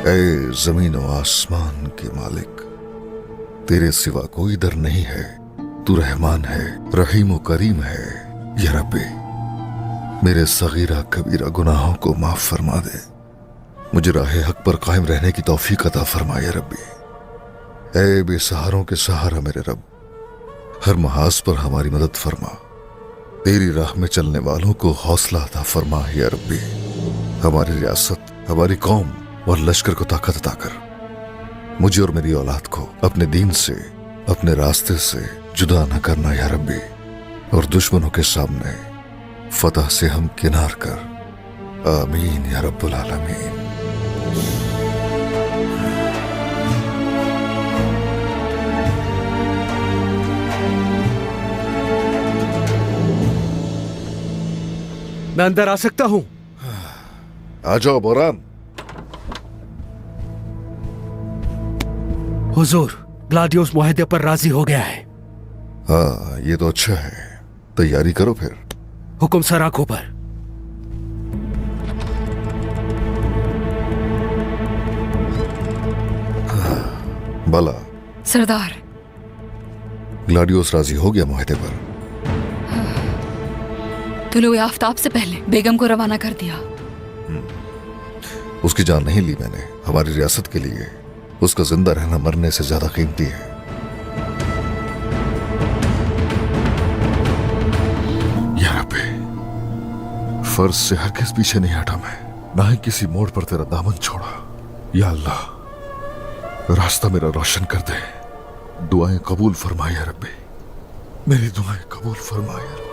ऐ जमीन व आसमान के मालिक, तेरे सिवा कोई दर नहीं है। तू रहमान है, रहीम व करीम है। या रब्बी, मेरे सगीरा कबीरा गुनाहों को माफ फरमा दे। मुझे राह हक पर कायम रहने की तौफीक अता फरमा या रब्बी। ऐ बेसहारों के सहारा मेरे रब, हर महाज पर हमारी मदद फरमा। तेरी राह में चलने वालों को हौसला अता फरमा या रब्बी। हमारी रियासत, हमारी कौम और लश्कर को ताकत अता कर। मुझे और मेरी औलाद को अपने दीन से, अपने रास्ते से जुदा न करना या रब्बी। और दुश्मनों के सामने फतह से हम किनार कर। आमीन या रब्बुल आलमीन। मैं अंदर आ सकता हूं? आ जाओ बोरान। हुजूर, ग्लाडियोस मुआहदे पर राजी हो गया है। हाँ, ये तो अच्छा है। तैयारी करो फिर। हुक्म सर, आंखों पर। भला सरदार, ग्लाडियोस राजी हो गया मुआहदे पर। तुलुए आफ्ताब से पहले बेगम को रवाना कर दिया। उसकी जान नहीं ली मैंने। हमारी रियासत के लिए उसका जिंदा रहना मरने से ज्यादा कीमती है। या रब्बे, फर्ज से हरगिज़ पीछे नहीं हटा मैं, ना ही किसी मोड़ पर तेरा दामन छोड़ा। या अल्लाह, रास्ता मेरा रोशन कर दे। दुआएं कबूल फरमा या रब्बे, मेरी दुआएं कबूल फरमा या रब्बे।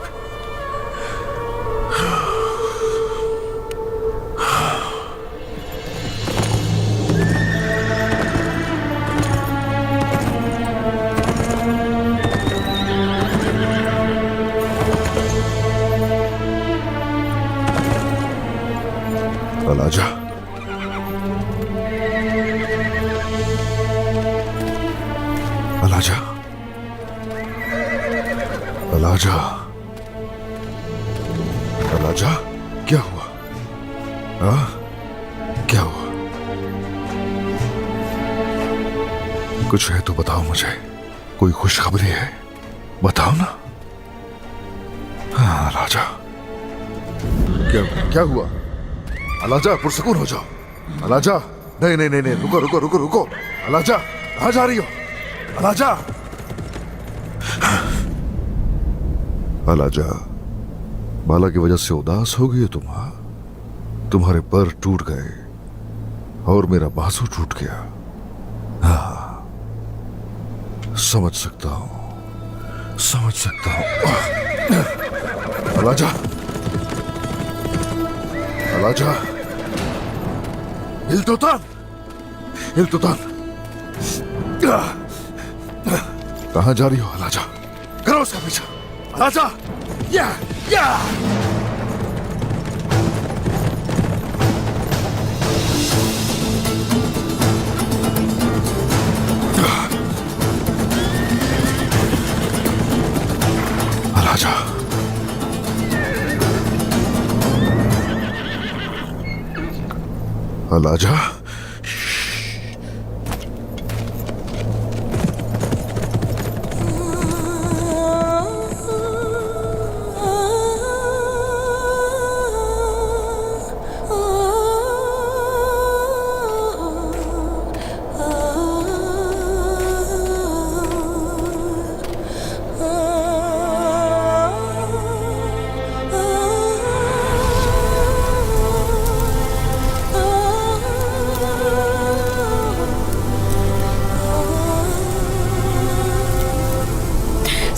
अलाजा, अलाजा, अलाजा, अलाजा, क्या हुआ? हाँ, क्या हुआ? कुछ है तो बताओ मुझे। कोई खुशखबरी है? बताओ ना। हाँ अलाजा, क्या हुआ? अलाजा, पुरसकून हो जाओ। अलाजा, नहीं नहीं नहीं नहीं, रुको रुको रुको रुको। अलाजा, कहाँ जा रही हो? अलाजा, अलाजा, बाला की वजह से उदास हो गई हो तुम? हाँ, तुम्हारे पैर टूट गए और मेरा बाजू टूट गया। हाँ, समझ सकता हूं, समझ सकता हूं। अलाजा, अलाजा, हिल्तुतान, हिल्तुतान, कहां जा रही हो अलाजा? करो उसका पीछा। अलाजा, या या। अलाजा, अलाजा,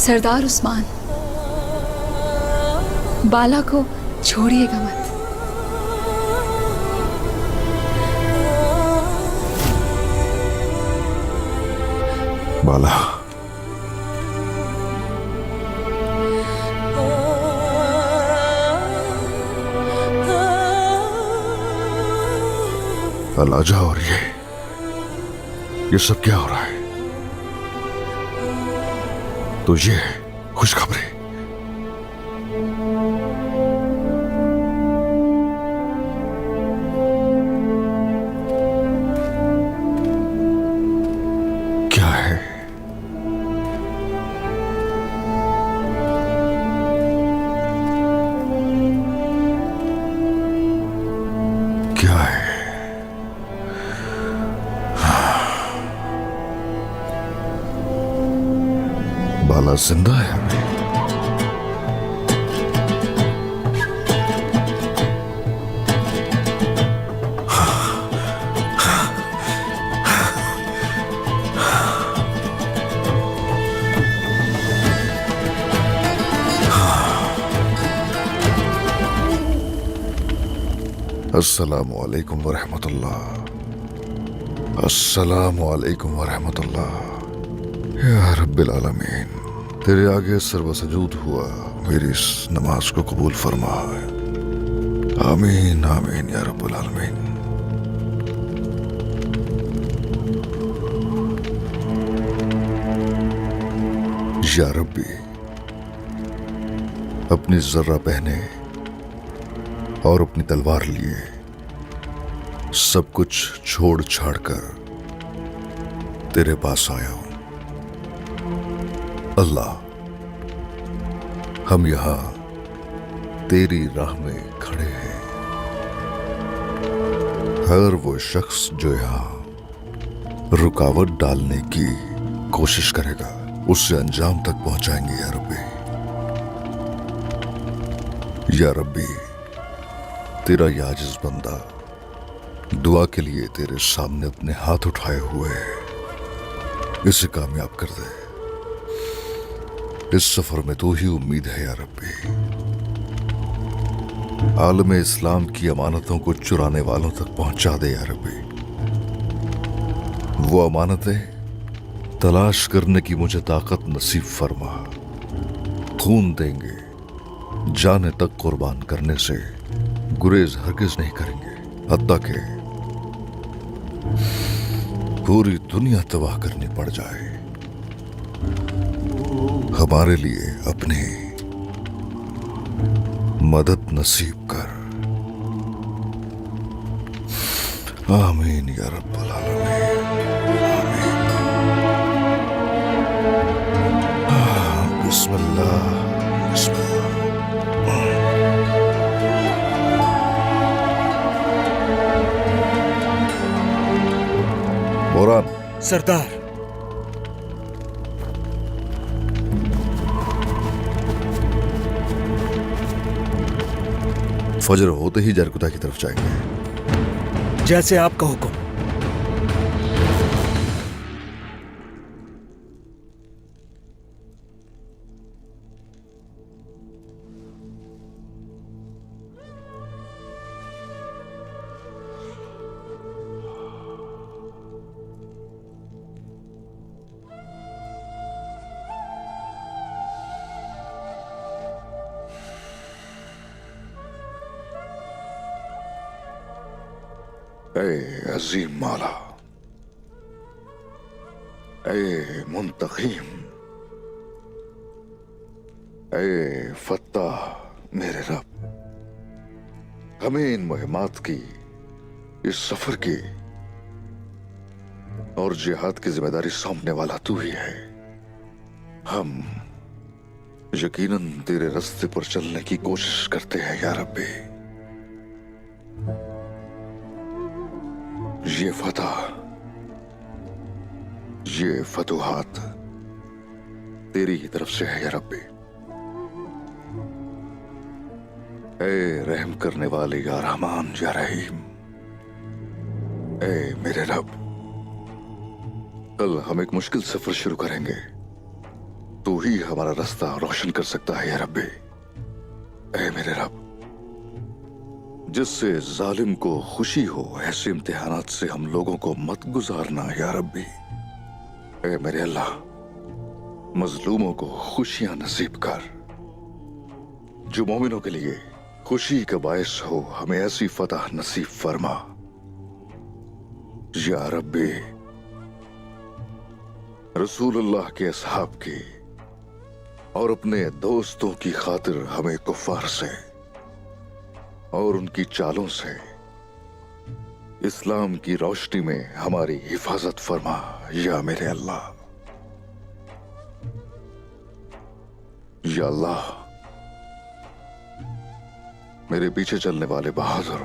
सरदार उस्मान, बाला को छोड़िएगा मत। बाला, अलाजा, और ये सब क्या हो रहा है? तो ये है खुशखबरी। क्या है? क्या है? बाला जिंदा है? अस्सलामु अलैकुम वरहमतुल्लाह। अस्सलामु अलैकुम वरहमतुल्लाह। या रब्बिल आलमीन, तेरे आगे सर्वसजूद हुआ, मेरी इस नमाज को कबूल फरमा। आमीन आमीन या रब्बिल आलमीन। या रब्बी, अपनी जर्रा पहने और अपनी तलवार लिए सब कुछ छोड़ छाड़ कर तेरे पास आया हूं। अल्लाह, हम यहां तेरी राह में खड़े हैं। हर वो शख्स जो यहां रुकावट डालने की कोशिश करेगा, उससे अंजाम तक पहुंचाएंगे या रब्बी। या रब्बी, तेरा ये आजिज बंदा दुआ के लिए तेरे सामने अपने हाथ उठाए हुए है, इसे कामयाब कर दे। इस सफर में तू ही उम्मीद है या रब्बी। आलम इस्लाम की अमानतों को चुराने वालों तक पहुंचा दे या रब्बी। वो अमानतें तलाश करने की मुझे ताकत नसीब फरमा। खून देंगे, जाने तक कुर्बान करने से गुरेज हरगिज नहीं करेंगे, हत्ता के पूरी दुनिया तबाह करनी पड़ जाए। हमारे लिए अपनी मदद नसीब कर। आमीन या रब्बल आलमीन। आमीन। बिस्मिल्लाह बिस्मिल्लाह। बोरान, सरदार, फजर होते ही जरकुदा की तरफ जाएंगे। जैसे आपका हुक्म। ए अजीम माला, ए मुंतकीम, ए फत्ताह, मेरे रब, हमें इन मुहिमात की, इस सफर की और जिहाद की जिम्मेदारी सौंपने वाला तू ही है। हम यकीनन तेरे रास्ते पर चलने की कोशिश करते हैं या रब्बी। ये फतह, ये फतुहात तेरी ही तरफ से है या रब्बी। ए रहम करने वाले या रहमान या रहीम, ए मेरे रब, कल हम एक मुश्किल सफर शुरू करेंगे। तू ही हमारा रास्ता रोशन कर सकता है या रब्बी। ऐ मेरे रब, जिससे जालिम को खुशी हो ऐसे इम्तिहानात से हम लोगों को मत गुजारना या रब्बी। ऐ मेरे अल्लाह, मजलूमों को खुशियां नसीब कर। जो मोमिनों के लिए खुशी का बायस हो, हमें ऐसी फतह नसीब फरमा या रब्बी। रसूलुल्लाह के असहाब की और अपने दोस्तों की खातिर हमें कुफ्फार से और उनकी चालों से इस्लाम की रोशनी में हमारी हिफाजत फरमा या मेरे अल्लाह। या अल्लाह, मेरे पीछे चलने वाले बहादुर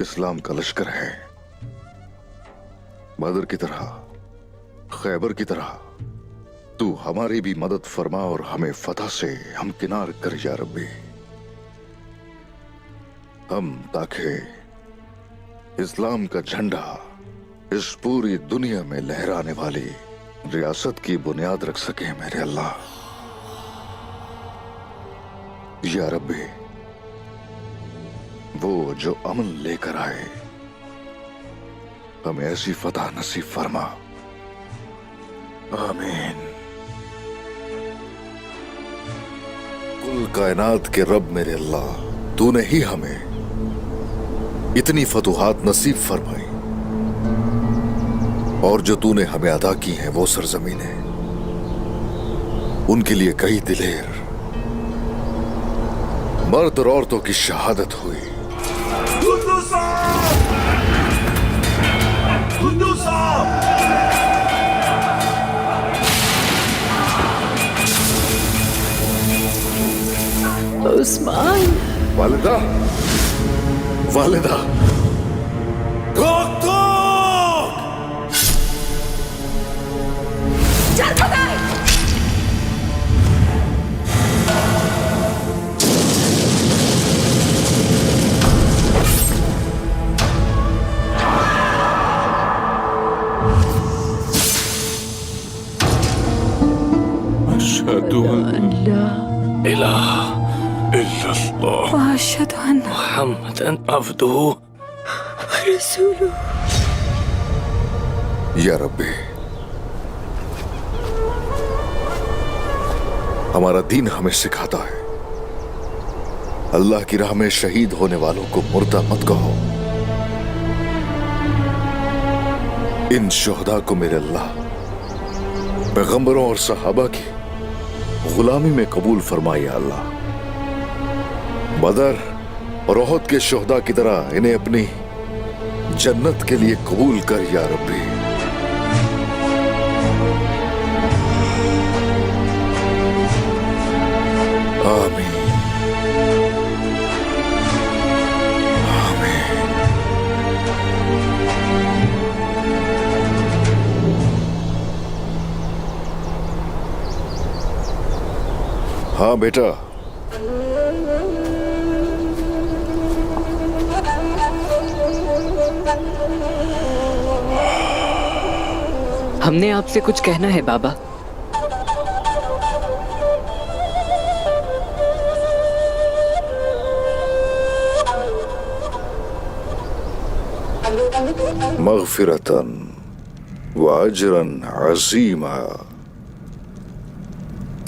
इस्लाम का लश्कर है। बदर की तरह, खैबर की तरह तू हमारी भी मदद फरमा और हमें फतह से हमकिनार कर या रब्बी। हम ताकि इस्लाम का झंडा इस पूरी दुनिया में लहराने वाली रियासत की बुनियाद रख सके मेरे अल्लाह। या रब्बी, वो जो अमन लेकर आए हमें ऐसी फतह नसीब फरमा। आमीन। कुल कायनात के रब मेरे अल्लाह, तूने ही हमें इतनी फतुहात नसीब फरमाई और जो तूने हमें अदा की हैं वो सरजमीनें, उनके लिए कई दिलेर मर्द और औरतों की शहादत हुई। उस्मान, वालिदा, वालिदा, चल पकड़। अशहदु अल्लाह इलाहा इल्लल्लाह वाशहदु अन्ना मुहम्मदन अब्दुहु रसूलुहु। या रब्बी, हमारा दीन हमें सिखाता है अल्लाह की राह में शहीद होने वालों को मुर्दा मत कहो। इन शुहदा को मेरे अल्लाह पैगंबरों और सहाबा की गुलामी में कबूल फरमाया अल्लाह। बदर और ओहद के शुहदा की तरह इन्हें अपनी जन्नत के लिए कबूल कर या रब्बी। आमीन, आमीन। हाँ बेटा, हमने आपसे कुछ कहना है बाबा। मग़फ़िरतन व अजरन अज़ीमा।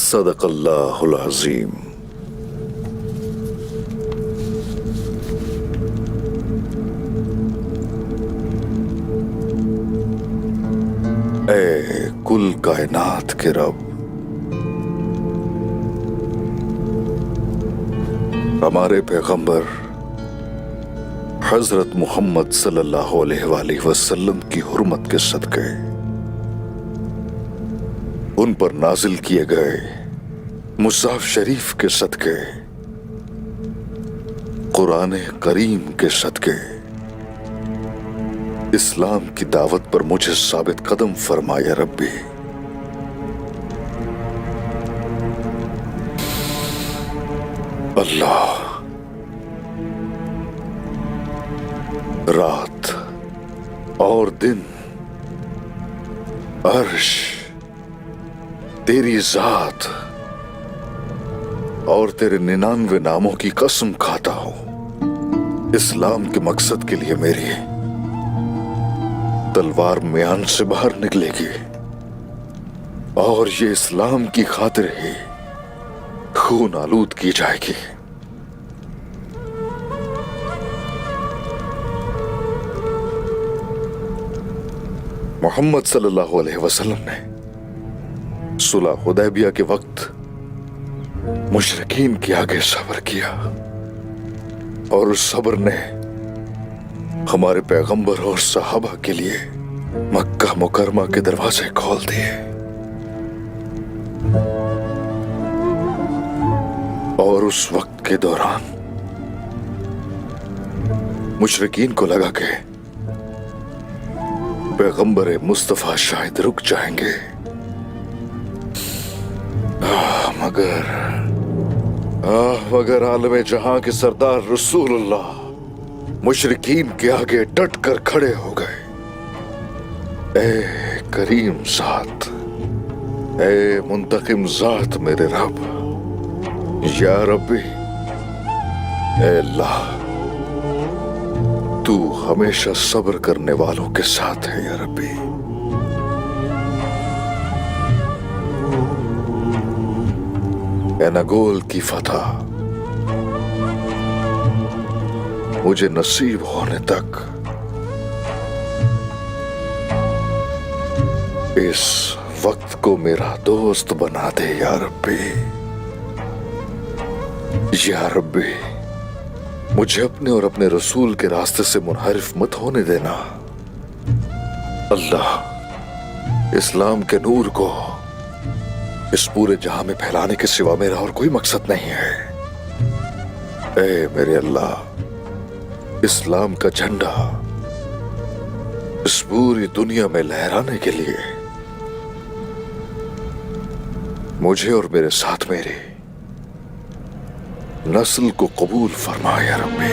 सदक़ल्लाहुल अज़ीम। ऐ कुल कायनात के रब, हमारे पैगंबर हजरत मोहम्मद सल्लल्लाहु अलैहि वसल्लम की हुर्मत के सदक़े उन पर नाजिल किए गए मुसाफ शरीफ के सदक़े, कुरान करीम के सदक़े इस्लाम की दावत पर मुझे साबित कदम फरमाया रब्बी। अल्लाह, रात और दिन, अर्श तेरी जात और तेरे 99 नामों की कसम खाता हूं, इस्लाम के मकसद के लिए मेरी तलवार म्यान से बाहर निकलेगी और ये इस्लाम की खातिर ही खून आलूद की जाएगी। मोहम्मद सल्लल्लाहु अलैहि वसल्लम ने सुलह हुदैबिया के वक्त मुशरिकीन के आगे सब्र किया और उस सब्र ने हमारे पैगंबर और सहाबा के लिए मक्का मुकरमा के दरवाजे खोल दिए। और उस वक्त के दौरान मुशरिकीन को लगा कि पैगंबर मुस्तफा शायद रुक जाएंगे, मगर आलमे जहां के सरदार रसूलुल्लाह मुशरिकीन के आगे डट कर खड़े हो गए। ए करीम जात, ए मुंतकिम जात मेरे रब, या रब्बी, ए अल्लाह, तू हमेशा सब्र करने वालों के साथ है या रब्बी। एनागोल की फतह मुझे नसीब होने तक इस वक्त को मेरा दोस्त बना दे या रब्बी। या रब्बी, मुझे अपने और अपने रसूल के रास्ते से मुनहरिफ मत होने देना। अल्लाह, इस्लाम के नूर को इस पूरे जहां में फैलाने के सिवा मेरा और कोई मकसद नहीं है। ए मेरे अल्लाह, इस्लाम का झंडा इस पूरी दुनिया में लहराने के लिए मुझे और मेरे साथ मेरी नस्ल को कबूल फरमाया रब्बी।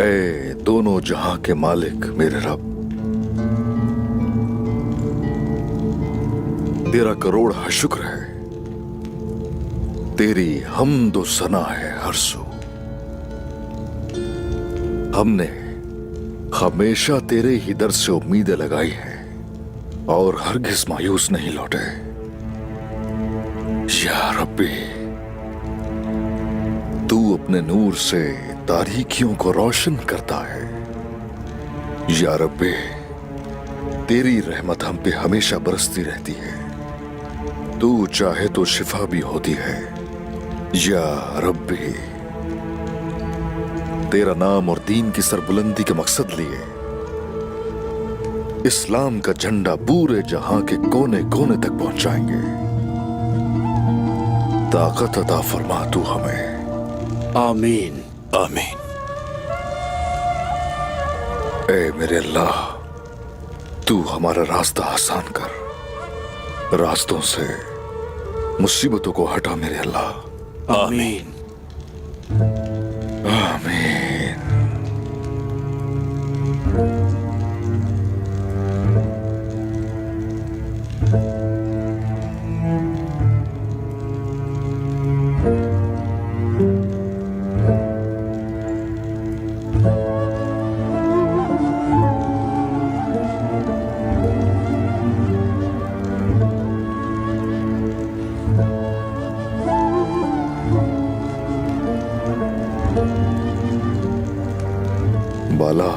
ए दोनों जहां के मालिक मेरे रब, तेरा करोड़ शुक्र है, तेरी हम्दो सना है हर सू। हमने हमेशा तेरे ही दर से उम्मीदें लगाई हैं और हरगिज मायूस नहीं लौटे। या रब्बी, तू अपने नूर से तारीकियों को रोशन करता है। या रब्बी, तेरी रहमत हम पे हमेशा बरसती रहती है, तू चाहे तो शिफा भी होती है। या रब्बी, तेरा नाम और दीन की सरबुलंदी के मकसद लिए इस्लाम का झंडा पूरे जहां के कोने कोने तक पहुंचाएंगे। ताकत अता फरमा तू हमें। आमीन आमीन। ए मेरे अल्लाह, तू हमारा रास्ता आसान कर, रास्तों से मुसीबतों को हटा मेरे अल्लाह। आमीन। आमीन। बाला,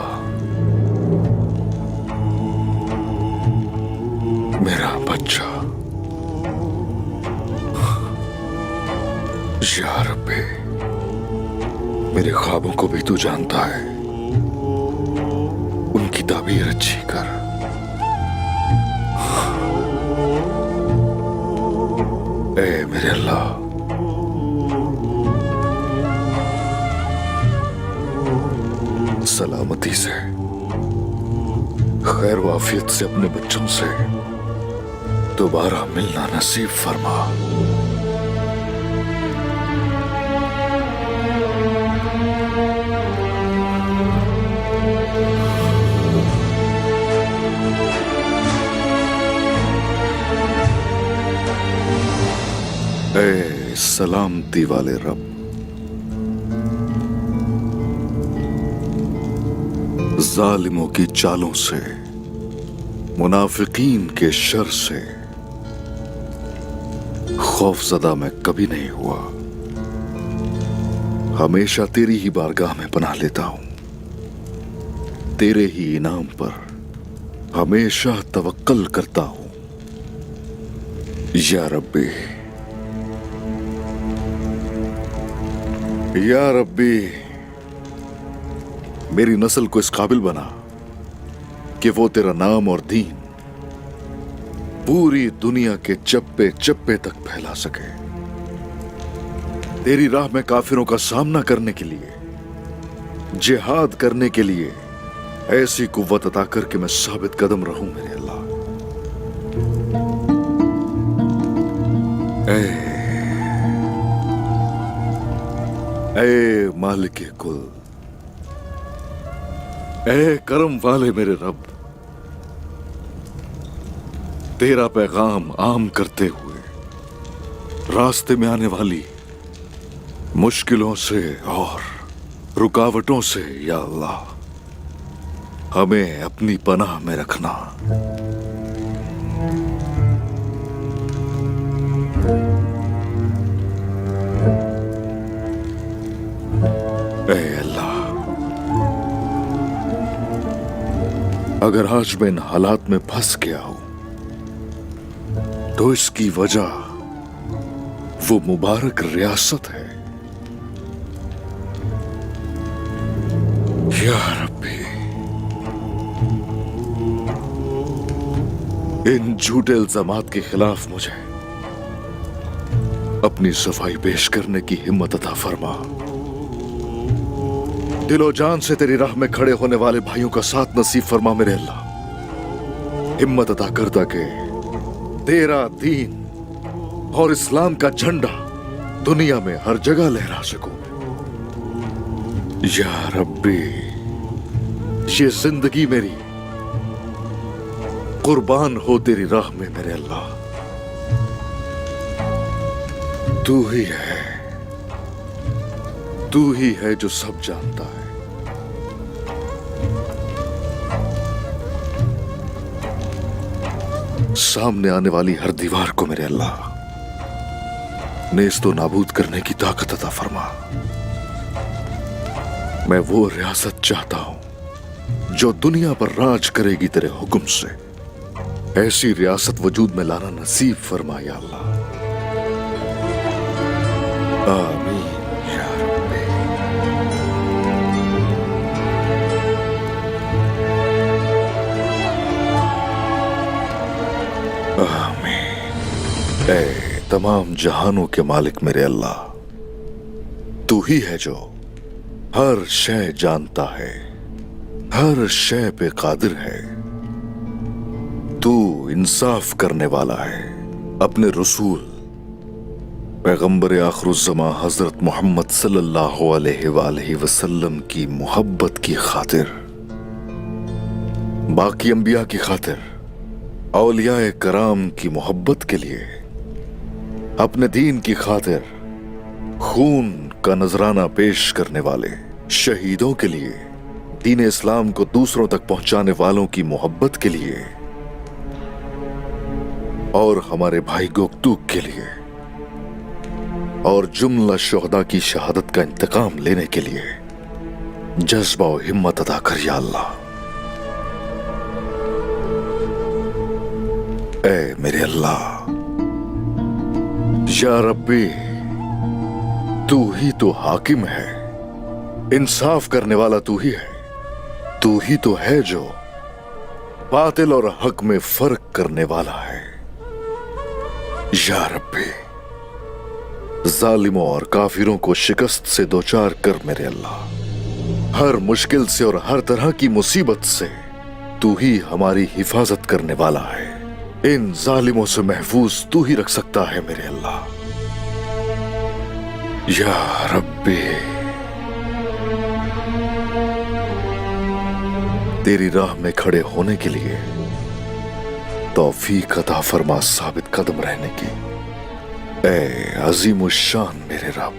मेरा बच्चा, या रब्बी, मेरे ख्वाबों को भी तू जानता है, उनकी ताबीर अच्छी कर। ए मेरे अल्लाह, सलामती से, खैर वाफियत से अपने बच्चों से दोबारा मिलना नसीब फरमा। ए सलामती वाले रब, जालिमों की चालों से, मुनाफिकीन के शर से खौफजदा मैं कभी नहीं हुआ। हमेशा तेरी ही बारगाह में पनाह लेता हूं, तेरे ही इनाम पर हमेशा तवक्कल करता हूं। या रब्बी, या रब्बी, मेरी नस्ल को इस काबिल बना कि वो तेरा नाम और दीन पूरी दुनिया के चप्पे चप्पे तक फैला सके। तेरी राह में काफिरों का सामना करने के लिए, जिहाद करने के लिए ऐसी कुव्वत अता कर कि मैं साबित कदम रहूं मेरे अल्लाह। ए मालिक कुल, ए करम वाले मेरे रब, तेरा पैगाम आम करते हुए रास्ते में आने वाली मुश्किलों से और रुकावटों से या अल्लाह हमें अपनी पनाह में रखना। ऐ अल्लाह, अगर आज मैं इन हालात में फंस गया हूं तो इसकी वजह वो मुबारक रियासत है। या रब्बी, इन झूठे इल्जामात के खिलाफ मुझे अपनी सफाई पेश करने की हिम्मत अता फरमा। दिलो जान से तेरी राह में खड़े होने वाले भाइयों का साथ नसीब फरमा मेरे अल्लाह। हिम्मत अता कर ताकि तेरा दीन और इस्लाम का झंडा दुनिया में हर जगह लहरा सकूं। या रब्बी, ये जिंदगी मेरी कुर्बान हो तेरी राह में मेरे अल्लाह। तू ही है जो सब जानता है। सामने आने वाली हर दीवार को मेरे अल्लाह नेस्तो नाबूद करने की ताकत अता फरमा। मैं वो रियासत चाहता हूं जो दुनिया पर राज करेगी तेरे हुक्म से। ऐसी रियासत वजूद में लाना नसीब फरमा या अल्लाह। आमीन या रब्बी। आमीन। ऐ तमाम जहानों के मालिक मेरे अल्लाह, तू ही है जो हर शय जानता है, हर शय पे कादिर है। तू इंसाफ करने वाला है। अपने रसूल पैगंबर आखिरुज़्ज़मा हजरत मोहम्मद सल्लल्लाहु अलैहि वसल्लम की मोहब्बत की खातिर, बाकी अंबिया की खातिर, औलियाए कराम की मोहब्बत के लिए, अपने दीन की खातिर खून का नजराना पेश करने वाले शहीदों के लिए, दीन इस्लाम को दूसरों तक पहुंचाने वालों की मोहब्बत के लिए और हमारे भाई गोकतूक के लिए और जुमला शुहदा की शहादत का इंतकाम लेने के लिए जज्बा और हिम्मत अता कर या अल्लाह। ऐ मेरे अल्लाह, या रब्बी, तू ही तो हाकिम है, इंसाफ करने वाला तू ही है। तू ही तो है जो बातिल और हक में फर्क करने वाला है। या रब्बी, जालिमों और काफिरों को शिकस्त से दोचार कर मेरे अल्लाह। हर मुश्किल से और हर तरह की मुसीबत से तू ही हमारी हिफाजत करने वाला है। इन जालिमों से महफूज तू ही रख सकता है मेरे अल्लाह। या रब्बी, तेरी राह में खड़े होने के लिए तौफीक अता फरमा साबित कदम रहने की। ऐ अजीमुश्शान मेरे रब।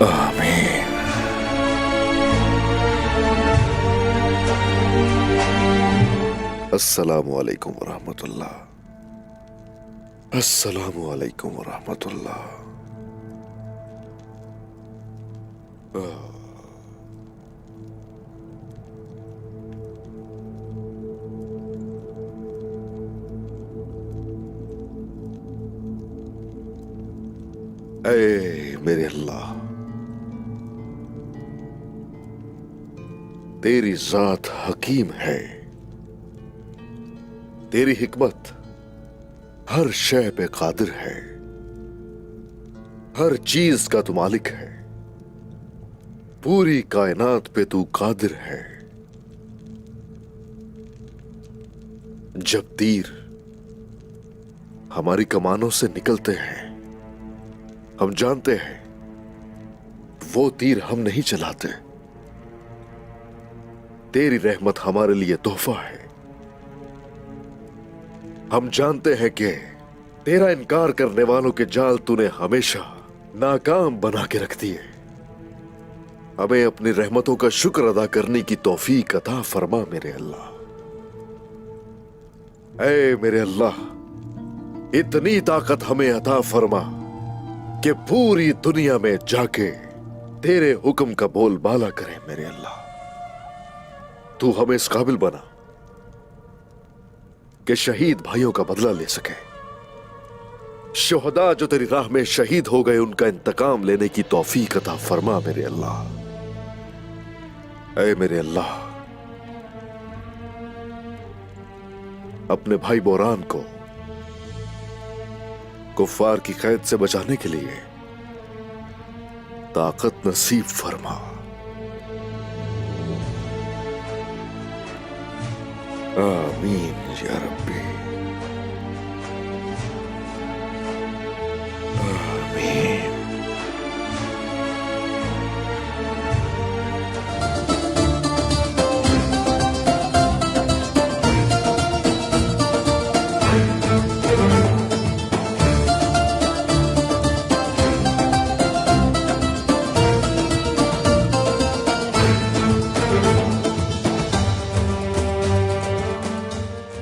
आमीन। अस्सलामु अलैकुम वरहमतुल्लाह। अस्सलामु अलैकुम वरहमतुल्लाह। ऐ मेरे अल्लाह, तेरी जात हकीम है। तेरी हिकमत हर शय पे कादिर है। हर चीज का तू मालिक है। पूरी कायनात पे तू कादिर है। जब तीर हमारी कमानों से निकलते हैं, हम जानते हैं वो तीर हम नहीं चलाते। तेरी रहमत हमारे लिए तोहफा है। हम जानते हैं कि तेरा इनकार करने वालों के जाल तूने हमेशा नाकाम बना के रख दिए। हमें अपनी रहमतों का शुक्र अदा करने की तौफीक अता फरमा मेरे अल्लाह। ऐ मेरे अल्लाह, इतनी ताकत हमें अता फरमा कि पूरी दुनिया में जाके तेरे हुक्म का बोलबाला करें मेरे अल्लाह। तू हमें इस काबिल बना कि शहीद भाइयों का बदला ले सके। शुहदा जो तेरी राह में शहीद हो गए, उनका इंतकाम लेने की तौफीक अता फरमा मेरे अल्लाह। ऐ मेरे अल्लाह, अपने भाई बोरान को कुफ्फार की कैद से बचाने के लिए ताकत नसीब फरमा। आमीन या रब्बी।